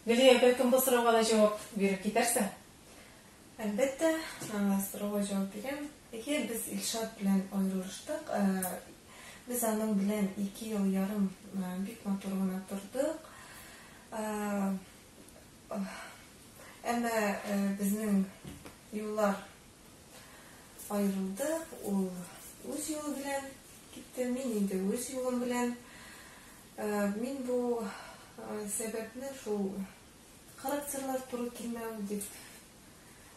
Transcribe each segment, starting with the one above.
Гөлия, бәлкем бұл сұрауға да жауап беріп кетерсің? Әлбәттә, сұрауға жауап берем. Без Илшат белән аерылыштык. Без аның белән 2 ел ярым бик матур гына тордык. Әмма безнең юллар аерылды. Ул үз юлы белән китте, мин инде үз юлым белән. Мин бу сәбәпне шул характерлар туры килмәү дип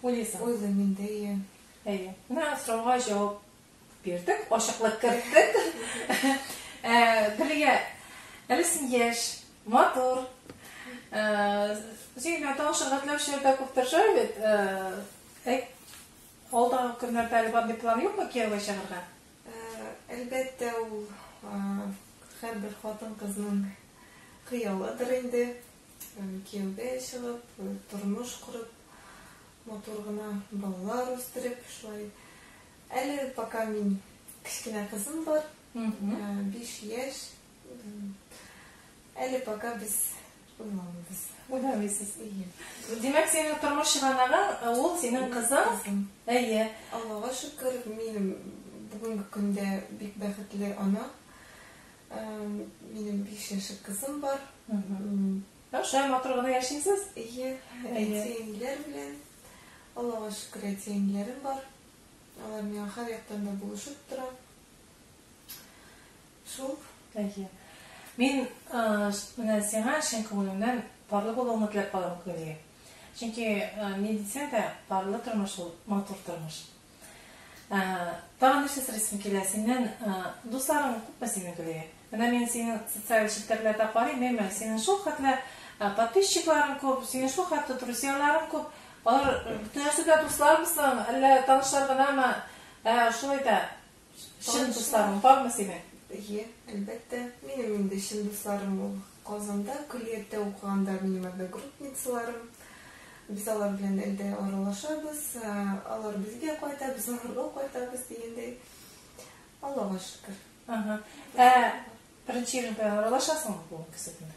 уйлыйм инде. Менә сорауга җавап бирдек, ачыклык керттек. Гөлия, әле син яшь, матур. Син танышырга теләүчеләр күптер шул бит. Алдагы көннәрдә әле бер план юкмы Киевга чыгарга? Әлбәттә, ул һәрбер хатын-кызның хыялыдыр инде. Киевгә чыгып, тормыш курып, матур гына балалар үстереп, шулай. Әле пока мин кичкенә кызым бар, 5 яшь. Әле пока без уйламыйсыз. Димәк, синең тормыш чыганагың, ул синең кызың? Әйе. Аллага шөкер, мин бүгенге көндә бик бәхетле ана. Минем 5 яшьлек кызым бар. Шулай матур гына яшисез? Әйе. Әтиәниләр белән. Аллага шөкер, әтиәниләрем бар. Алар миңа һәр яктан да булышып тора. Шул. Әйе. Мин менә сиңа чын күңелемнән парлы булуыңны теләп калам, Гөлия. Чөнки медицинада парлы тормыш ул матур тормыш. Тагын нәрсә сорыйсым килә синнән, дусларың күпме синең, Гөлия? Менә мин синең социаль челтәрләрдә карыйм, менә синең шул хәтле подписчикларың күп, синең шул хәтле друзьяларың күп. Алар бөтенесе дә дуслармысың, әллә танышлар гынамы? Шулай да чын дусларың бармы синең? Әйе, әлбәттә. Минем инде чын дусларым ул Казанда, күллектә укыганда минем одногруппницаларым. Без алар белән әлдә аралашабыз, алар безгә кайта, без аларга кайтабыз дигәндәй. Аллага шөкер. Беренче ел белән аралашасыңмы бу кисәкне?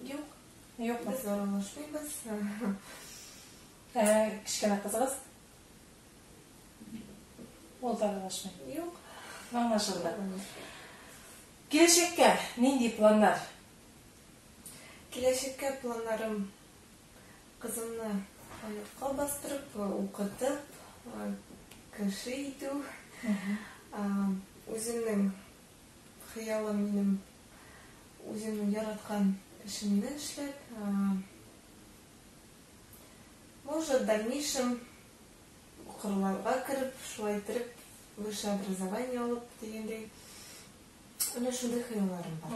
Юк. Юкмы? Без аралашмыйбыз. Кичкенә кызыгыз? Ул да аралашмый. Юк. Аңлашылды. Киләчәккә нинди планнар? Киләчәккә планнарым кызымны аякка бастырып, укытып, кеше итү. Үземнең хыялым минем үземнең яраткан эшемне эшләп, может, в дальнейшем укырларга кереп, шулай итеп высшее образование алып дигәндәй. Менә шундый хыялларым бар.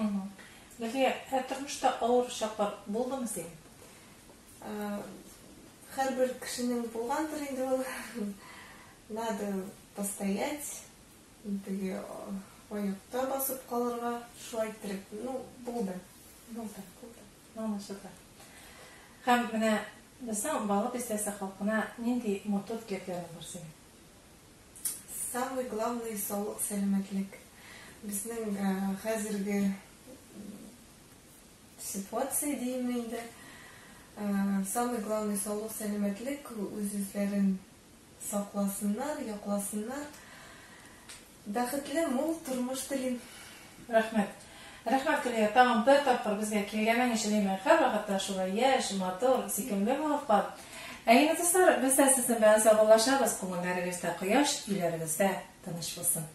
Гөлия, тормышта авыр чаклар булдымы синең? Һәрбер кешенең булгандыр инде ул. Надо постоять, теге аякта басып калырга, шулай итеп, булды. Аңлашылды. Һәм менә безнең Балы Бистәсе халкына нинди матур теләкләрең бар синең? Самый главный саулык, сәламәтлек. Безнең хәзерге ситуация дигән инде. Самый главный саулык, сәламәтлек, үзләрен сакласыннар, якласыннар. Бәхетле, мул тормыш телим. Рәхмәт. Рәхмәт, Гөлия. Тагын бер тапкыр безгә килгәнең өчен һәрвакытта шулай яшь, матур, сөйкемле булып. Әйе, дуслар, без дә сезнең белән саубуллашабыз. Күңелләрегездә кояш, өйләрегездә тыныч булсын.